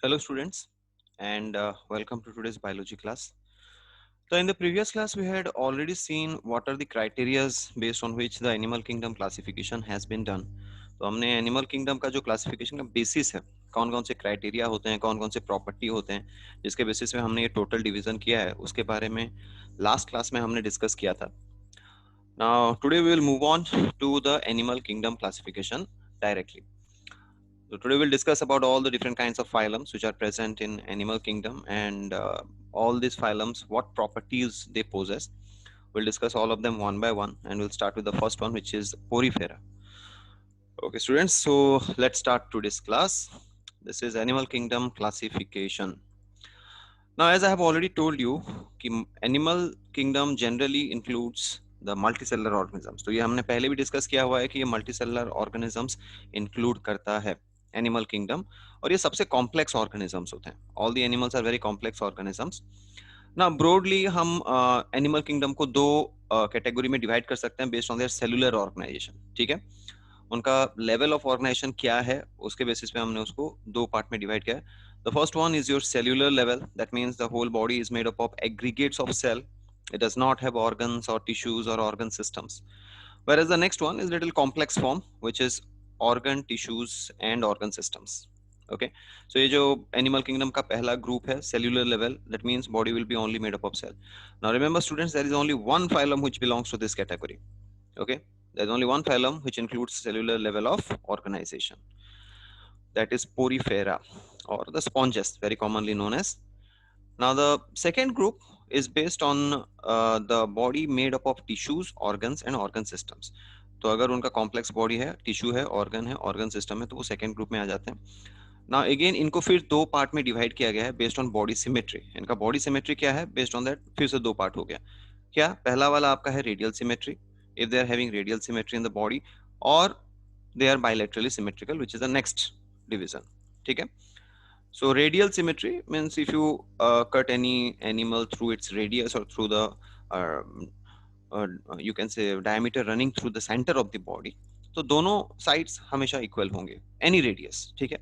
Hello students and welcome to today's biology class. So in the previous class we had already seen what are the criterias based on which the animal kingdom classification has been done. तो हमने animal kingdom का जो classification का basis है, कौन कौन से criteria होते हैं, कौन कौन से प्रॉपर्टी होते हैं जिसके बेसिस पे हमने ये टोटल डिवीजन किया है, उसके बारे में लास्ट क्लास में हमने डिस्कस किया था. Now today we will move on to the animal kingdom classification directly. So today we'll discuss about all the different kinds of phylums which are present in animal kingdom and all these phylums, what properties they possess. We'll discuss all of them one by one and we'll start with the first one, which is Porifera. Okay students, so let's start today's class. This is animal kingdom classification. Now as I have already told you, animal kingdom generally includes the multicellular organisms. तो ये हमने पहले भी discuss किया हुआ है कि ये multicellular organisms include करता है एनिमल किंगडम, और ये सबसे कॉम्प्लेक्स ऑर्गेनिजम्स होते हैं. All the animals are very complex organisms. ना ब्रॉडली हम एनिमल किंगडम को दो कैटेगरी में डिवाइड कर सकते हैं based on their cellular organisation. ठीक है, उनका लेवल ऑफ ऑर्गेनाइजेशन क्या है उसके बेसिस पे हमने उसको दो पार्ट में डिवाइड किया है. The first one is your cellular level. That means the whole body is made up of aggregates of cell. It does not have organs or tissues or organ systems. Whereas the next one is little complex form, which is organ, tissues and organ systems. Okay, so ये जो animal kingdom का पहला group है cellular level, that means body will be only made up of cell. Now remember students, there is only one phylum which belongs to this category. Okay, there is only one phylum which includes cellular level of organization. That is Porifera or the sponges, very commonly known as. Now the second group is based on the body made up of tissues, organs and organ systems. तो अगर उनका complex body है, tissue है, organ है, organ system है, तो वो second group में आ जाते हैं. नाउ अगेन इनको फिर दो पार्ट में डिवाइड किया गया है बेस्ड ऑन बॉडी सिमेट्री. इनका बॉडी सिमेट्री क्या है, बेस्ड ऑन दैट फिर से दो पार्ट हो गया. क्या पहला वाला आपका है radial symmetry, if they are having radial symmetry in the body, और they are bilaterally symmetrical, which is the next division. ठीक है, so radial symmetry means if you cut any animal through its radius or through the you can say diameter running through the center of the body, तो दोनों sides हमेशा equal होंगे, any radius. ठीक है,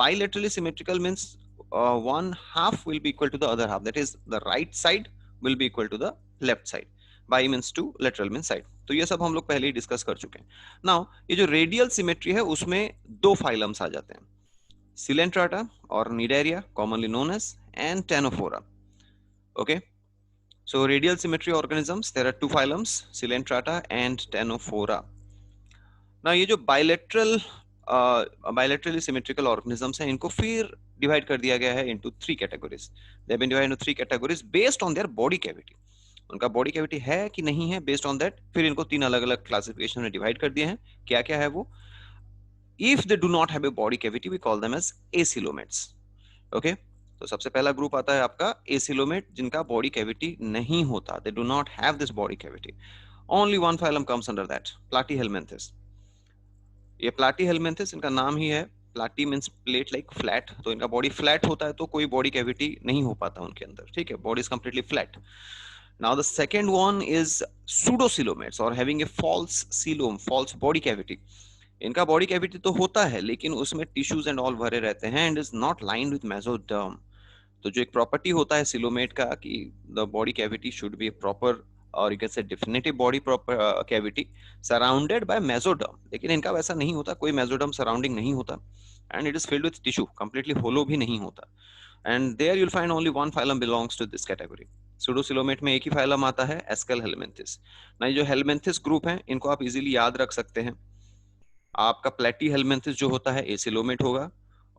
bilaterally symmetrical means one half will be equal to the other half, that is the right side will be equal to the left side. Bi means two, lateral means side. तो ये सब हम लोग पहले ही discuss कर चुके हैं. Now ये जो रेडियल सिमेट्री है उसमें दो फाइलम्स आ जाते हैं, Coelenterata or Cnidaria, commonly known as, and Ctenophora. Okay, so radial symmetry organisms, there are two phylums, Coelenterata and Ctenophora. Now ये जो bilaterally symmetrical organisms हैं, इनको फिर डिवाइड कर दिया गया है into three categories. They have been divided into three categories based on their body cavity. उनका बॉडी कैविटी है कि नहीं है, बेस्ड ऑन दैट फिर इनको तीन अलग अलग क्लासिफिकेशन में डिवाइड कर दिए हैं. क्या क्या है वो? If they do not have a body cavity, we call them as acoelomates. Okay, तो सबसे पहला ग्रुप आता है आपका acoelomate, जिनका बॉडी कैविटी नहीं होता. They do not have this body cavity. Only one phylum comes under that, Platyhelminthes. ये Platyhelminthes इनका नाम ही है, प्लाटी मींस प्लेट लाइक फ्लैट, तो इनका बॉडी फ्लैट होता है, तो कोई बॉडी कैविटी नहीं हो पाता उनके अंदर. ठीक है, body is completely flat. Now the second one is pseudocoelomates or having a false coelom, false body cavity. इनका बॉडी कैविटी तो होता है लेकिन उसमें टिश्यूज एंड ऑल भरे रहते हैं and is not lined with mesoderm. तो जो एक प्रॉपर्टी होता है सिलोमेट का कि the body cavity should be proper और you can say definitive body proper cavity surrounded by mesoderm, लेकिन इनका वैसा नहीं होता, कोई मेसोडर्म सराउंडिंग नहीं होता and it is filled with tissue, completely hollow भी नहीं होता. And there you will find only one phylum belongs to this category. Pseudocoelomate में एक ही फाइलम आता है, एस्केल हेलमिंथिस. ना ये जो हेलमिंथिस ग्रुप है इनको आप इजीली याद रख सकते हैं. आपका प्लेटी हेलमिंथिस जो होता है एसिलोमेट होगा,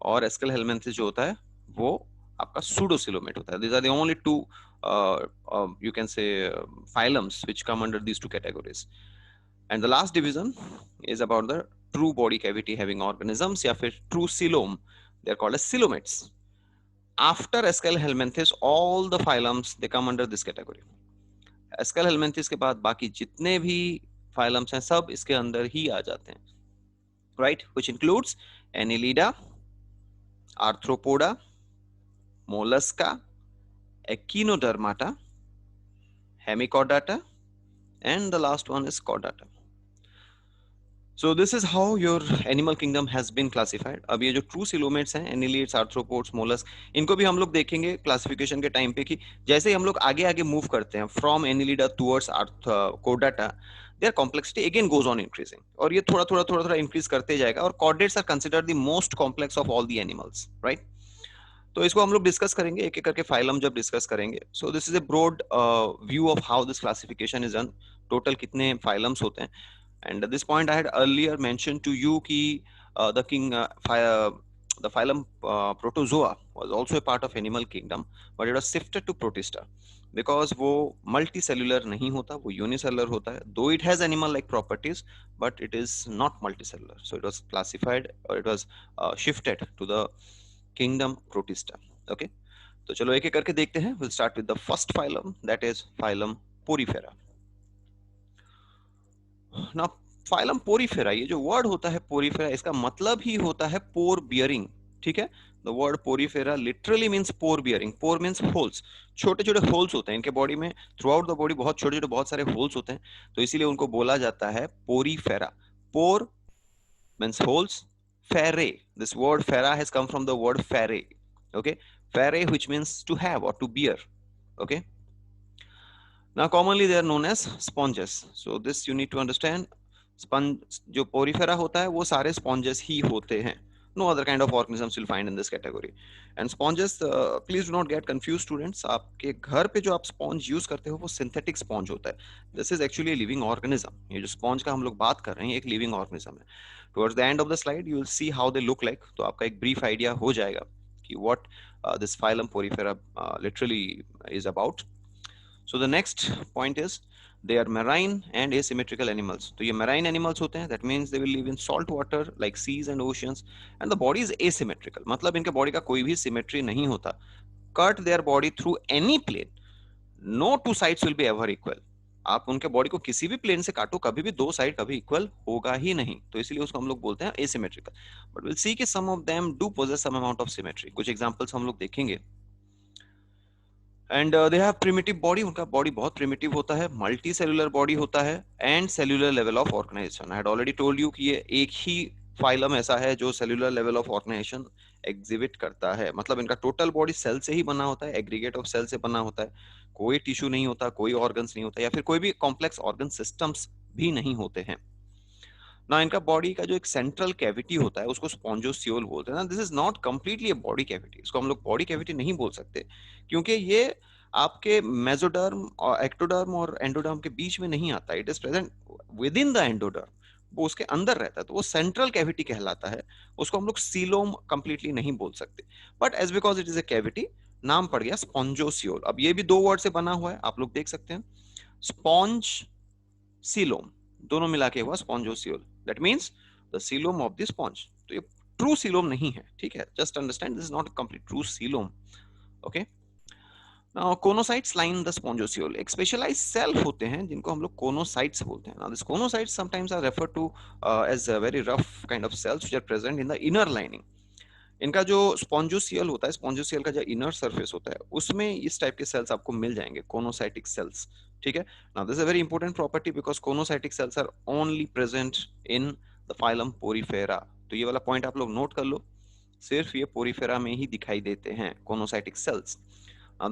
और एस्केल हेलमिंथिस जो होता है वो आपका सूडोसिलोमेट होता है. These are the only two you can say phylums which come under these two categories. And the last division is about the true body cavity having organisms या फिर true coelom. They are called as coelomates. After SQL helminths all the phylums they come under this category. SQL helminths के बाद बाकी जितने भी phylums हैं सब इसके अंदर ही आ जाते हैं, right? Which includes Annelida, Arthropoda, Mollusca, Echinodermata, Hemichordata, and the last one is Chordata. So this is how your animal kingdom has been classified. अब ये जो true coelomates हैं, annelids, arthropods, mollusks, इनको भी हम लोग देखेंगे क्लासिफिकेशन के टाइम पे कि जैसे ही हम लोग आगे आगे मूव करते हैं from annelida towards chordata, their complexity again goes on increasing. और ये थोड़ा थोड़ा इंक्रीज करते जाएगा और chordates are considered the most complex of all the animals, right? तो इसको हम लोग डिस्कस करेंगे एक एक करके फाइलम जब डिस्कस करेंगे. So this is a broad view of how this classification is done. Total कितने फाइलम्स होते हैं. And at this point, I had earlier mentioned to you कि the the phylum Protozoa was also a part of animal kingdom, but it was shifted to Protista because वो multicellular नहीं होता, वो unicellular होता है. Though it has animal-like properties, but it is not multicellular. So it was classified or it was shifted to the kingdom Protista. Okay. तो चलो एक एक करके देखते हैं. We'll start with the first phylum, that is phylum Porifera. ना phylum Porifera, ये जो वर्ड होता है पोरीफेरा, इसका मतलब ही होता है पोर बियरिंग. ठीक है. The word Porifera literally means pore bearing. Pore means holes. छोटे छोटे होल्स होते हैं इनके बॉडी में. थ्रू आउट द बॉडी बहुत छोटे छोटे बहुत सारे होल्स होते हैं, तो इसीलिए उनको बोला जाता है Porifera. Pore means holes. Ferre, this word fera has come from the word ferre. Okay. Ferre which means to have और to bear. Okay. Now commonly they are known as sponges. So this you need to understand. Sponge जो Porifera होता है वो सारे sponges ही होते हैं. No other kind of organisms will find in this category. And sponges, please do not get confused students. आपके घर पे जो आप sponge use करते हो वो synthetic sponge होता है. This is actually a living organism. ये जो sponge का हम लोग बात कर रहे हैं एक living organism है. Towards the end of the slide you will see how they look like. तो आपका एक brief idea हो जाएगा कि what this phylum Porifera literally is about. So the next point is they are marine and asymmetrical animals. तो ये marine animals होते हैं. That means they will live in salt water like seas and oceans. And the body is asymmetrical. मतलब इनके body का कोई भी symmetry नहीं होता. Cut their body through any plane. No two sides will be ever equal. आप उनके body को किसी भी प्लेन से काटो, कभी भी दो साइड कभी इक्वल होगा ही नहीं. तो इसलिए उसको हम लोग बोलते हैं asymmetrical. But we'll see कि some of them do possess some amount of symmetry. कुछ examples हम लोग देखेंगे. And they have primitive body. उनका बॉडी बहुत प्रिमिटिव होता है, मल्टी सेलुलर बॉडी होता है and cellular level of organisation. I had already told you कि ये एक ही फाइलम ऐसा है जो cellular level of organisation exhibit करता है. मतलब इनका टोटल बॉडी सेल से ही बना होता है, एग्रीगेट ऑफ सेल से बना होता है. कोई टिश्यू नहीं होता, कोई ऑर्गन्स नहीं होता, या फिर कोई भी कॉम्प्लेक्स ऑर्गन सिस्टम्स भी नहीं होते हैं ना. इनका बॉडी का जो एक सेंट्रल कैविटी होता है उसको स्पॉन्जोसियोल बोलते हैं ना. This is not completely a body cavity. इसको हम लोग बॉडी कैविटी नहीं बोल सकते क्योंकि ये आपके मेसोडर्म और एक्टोडर्म और एंडोडर्म के बीच में नहीं आता. It is present with in the endoderm. वो उसके अंदर रहता है, तो वो सेंट्रल कैविटी कहलाता है. उसको हम लोग सीलोम कंप्लीटली नहीं बोल सकते. But as because it is a cavity, नाम पड़ गया स्पॉन्जोसियोल. अब ये भी दो वर्ड से बना हुआ है, आप लोग देख सकते हैं. स्पॉन्ज, सीलोम, दोनों मिला के हुआ spongocoel. That means the coelom of the sponge. तो ये ट्रू सीलोम नहीं है. ठीक है. Just understand this is not complete true coelom. Okay. Now, conocytes line the spongiosole. एक specialized cell होते हैं जिनको हम लोग conocytes बोलते हैं. Now, these conocytes sometimes are referred to as a very rough kind of cells which are present in the inner lining. इनका जो स्पॉन्जोसियल होता है, स्पॉन्जोसियल का जो इनर सरफेस होता है उसमें इस टाइप के सेल्स आपको मिल जाएंगे, कोनोसाइटिक सेल्स. ठीक है. Now this is a very important property because choanocytic cells are only present in the phylum Porifera. तो ये वाला पॉइंट आप लोग नोट कर लो. सिर्फ ये पोरीफेरा में ही दिखाई देते हैं कोनोसाइटिक sales.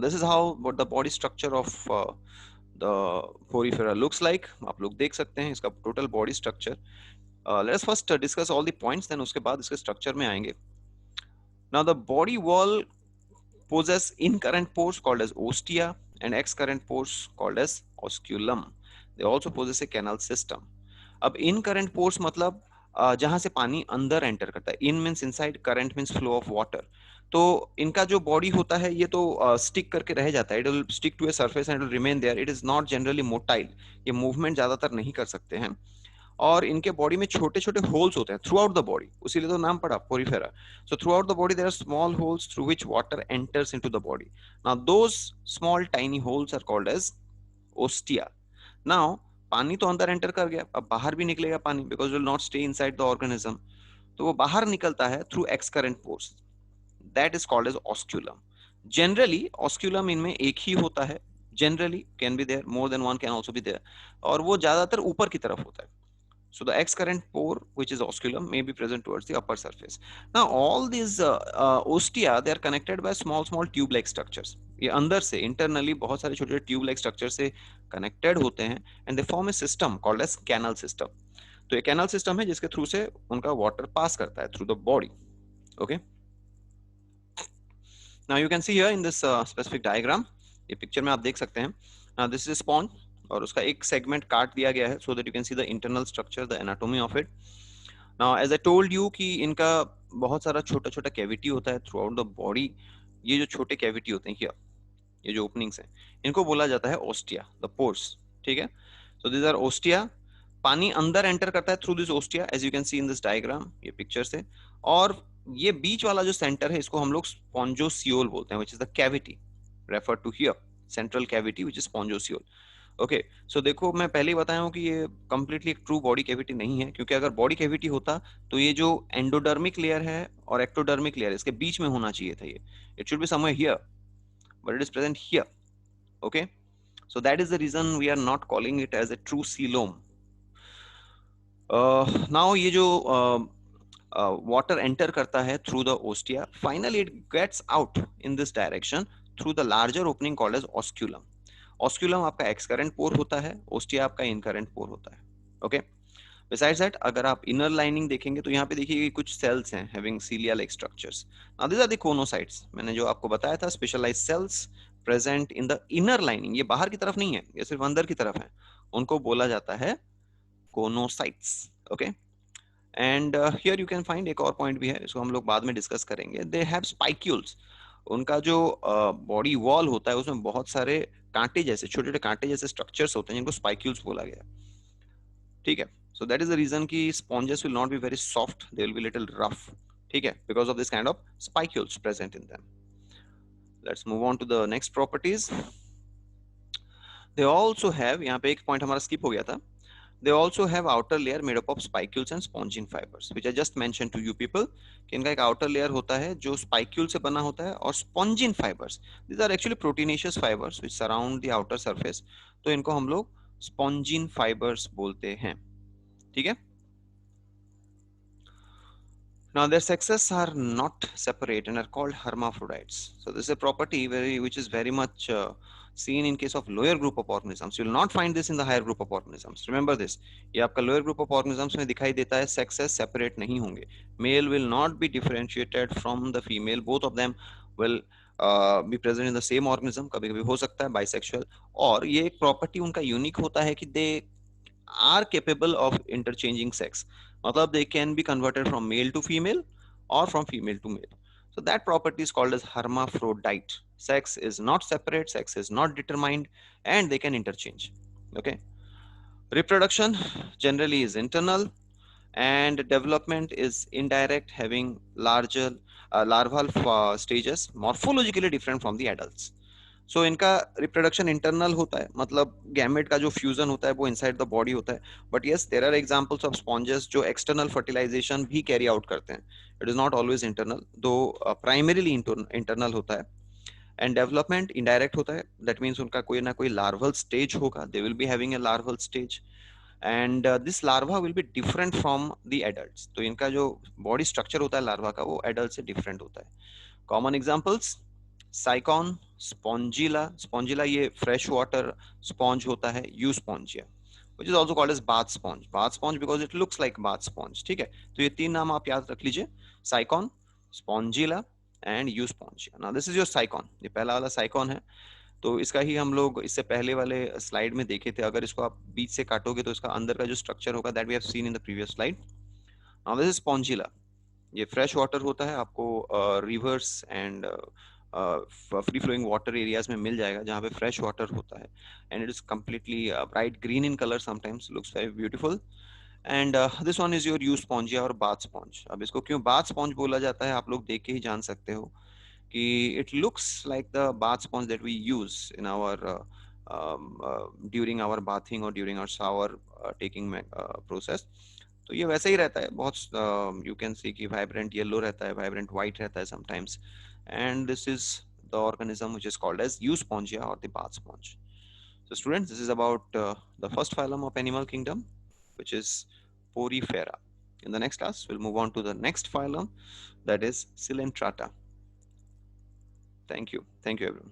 This is how what the body structure of the porifera looks like. आप लोग देख सकते हैं इसका total body structure. Let us first discuss all the points, then उसके बाद इसके structure में आएंगे. Now the body wall possess incurrent pores called as ostia and excurrent pores called as osculum. They also possess a canal system. अब incurrent pores मतलब जहां से पानी अंदर एंटर करता है. In means inside, current means flow of water. तो इनका जो बॉडी होता है ये तो स्टिक करके रह जाता है. It will stick to a surface and it will remain there. It is not generally motile. ये मूवमेंट ज्यादातर नहीं कर सकते हैं. और इनके बॉडी में छोटे छोटे होल्स होते हैं थ्रू आउट द बॉडी, उसीलिए तो नाम पड़ा Porifera. So throughout the body there are small holes through which water enters into the body. Now those small tiny holes are called as ostia. नाउ पानी तो अंदर एंटर कर गया, अब बाहर भी निकलेगा पानी because will not stay inside the organism. तो वो बाहर निकलता है through excurrent pores. That is called as osculum. Generally osculum इनमें एक ही होता है. Generally can be there, more than one can also be there. और वो ज्यादातर ऊपर की तरफ होता है. So the excurrent pore, which is osculum, may be present towards the upper surface. Now all these ostia, they are connected by small tube-like structures. ये अंदर से internally बहुत सारे छोटे छोटे tube-like structures से connected होते हैं and they form a system called as canal system. तो ये canal system है जिसके थ्रू से उनका water pass करता है through the body. Okay. Now you can see here in this specific diagram, ये picture में आप देख सकते हैं. Now this is a sponge और उसका एक segment काट दिया गया है so that you can see the internal structure, the anatomy of it. Now as I told you कि इनका बहुत सारा छोटा छोटा cavity होता है throughout the body. ये जो छोटे cavity होते हैं here, ये जो openings हैं, इनको बोला जाता है ostia, the pores. ठीक है? So these are ostia. पानी अंदर एंटर करता है through this ostia, as you can see in this diagram, ये पिक्चर से. और ये बीच वाला जो सेंटर है इसको हम लोग स्पॉन्जोसियोल बोलते हैं, which is the cavity refer to here, central cavity which is spongocoel. Okay, so देखो मैं पहले ही बताया हूं कि ये कंप्लीटली एक ट्रू बॉडी कैविटी नहीं है, क्योंकि अगर बॉडी कैविटी होता तो ये जो एंडोडर्मिक लेयर है और एक्टोडर्मिक लेयर इसके बीच में होना चाहिए था. ये it should be somewhere here, but it is present here. Okay, so that is the reason we are not calling it as a true coelom. Now ये जो water enter करता है through the ostia, finally it gets out in this direction through the larger opening called as osculum. Osculum आपका excurrent pore होता है, ostia आपका incurrent pore होता है. Okay. Besides that, अगर आप inner lining देखेंगे तो यहाँ पे देखिए कुछ cells हैं having cilia-like structures. Now these are the conocytes. मैंने जो आपको बताया था, specialized cells present in the inner lining. ये बाहर की तरफ नहीं है, ये सिर्फ अंदर की तरफ है. उनको बोला जाता है choanocytes. Okay, and here you can find एक और पॉइंट भी है, इसको हम लोग बाद में डिस्कस करेंगे. They have spicules. उनका जो बॉडी वॉल होता है उसमें बहुत सारे कांटे जैसे, छोटे छोटे कांटे जैसे स्ट्रक्चर्स होते हैं जिनको स्पाइक्यूल्स बोला गया. ठीक है, so that is the reason कि sponges will not be very soft, they will be little rough. ठीक है, because of this kind of spicules present in them. Let's move on to the next properties. They also have, यहाँ पे एक point हमारा skip हो गया था. They also have outer layer made up of spicules and spongin fibers, which I just mentioned to you people. कि इनका एक outer layer होता है जो spicule से बना होता है, और spongin fibers. These are actually proteinaceous fibers which surround the outer surface. तो इनको हम लोग spongin fibers बोलते हैं. ठीक है? Now their sexes are not separate and are called hermaphrodites. So this is a property which is very much seen in case of lower group of organisms. You will not find this in the higher group of organisms. Remember this. ये आपका lower group of organisms में दिखाई देता है, sexes separate नहीं होंगे. Male will not be differentiated from the female. Both of them will be present in the same organism. कभी कभी हो सकता है bisexual. और ये एक property उनका unique होता है कि they are capable of interchanging sex. मतलब they can be converted from male to female or from female to male. So that property is called as hermaphrodite. Sex is not separate, sex is not determined, and they can interchange. Okay. Reproduction generally is internal, and development is indirect, having larger larval stages, morphologically different from the adults. सो इनका reproduction internal होता है, मतलब gamete का जो fusion होता है वो inside the body होता है. But yes, there are examples of sponges जो एक्सटर्नल फर्टिलाइजेशन भी कैरी आउट करते हैं. It is not always internal, though primarily internal होता है. एंड डेवलपमेंट इनडायरेक्ट होता है. दैट मीन्स उनका कोई ना कोई लार्वल स्टेज होगा, दे will be having a larval stage, and this larva will be different from the adults. तो इनका जो बॉडी स्ट्रक्चर होता है लार्वा का, वो एडल्ट से डिफरेंट होता है. Common examples, साइकॉन, Spongilla. स्पॉन्जिला ये फ्रेश वाटर स्पॉन्ज होता है. You Spongia which is also called as bath sponge. Bath sponge because it looks like bath sponge. ठीक है, तो ये तीन नाम आप याद रख लीजिए, साइकॉन, Spongilla and you Spongia. Now this is your साइकॉन. ये पहला वाला साइकॉन है, तो इसका ही हम लोग इससे पहले वाले स्लाइड में देखे थे. अगर इसको आप बीच से काटोगे तो इसका अंदर का जो स्ट्रक्चर होगा, that we have seen in the previous slide. Now this is spongilla. ये फ्रेश वाटर होता है, आपको rivers and free flowing water areas में मिल जाएगा जहाँ पे फ्रेश वाटर होता है. And it is completely bright green in colour, sometimes looks very beautiful. And this one is your euspongia और बाथ स्पॉन्ज. अब इसको क्यों बाथ स्पॉन्ज बोला जाता है आप लोग देख के ही जान सकते हो कि it looks like the bath sponge that we use in our during our bathing और during our shower taking process. तो ये वैसे ही रहता है, बहुत यू कैन सी कि वाइब्रेंट येलो रहता है, वाइब्रेंट व्हाइट रहता है sometimes. And this is the organism which is called as Euspongia or the bath sponge. So students, this is about the first phylum of animal kingdom, which is porifera. In the next class, we'll move on to the next phylum, that is Coelenterata. Thank you. Thank you, everyone.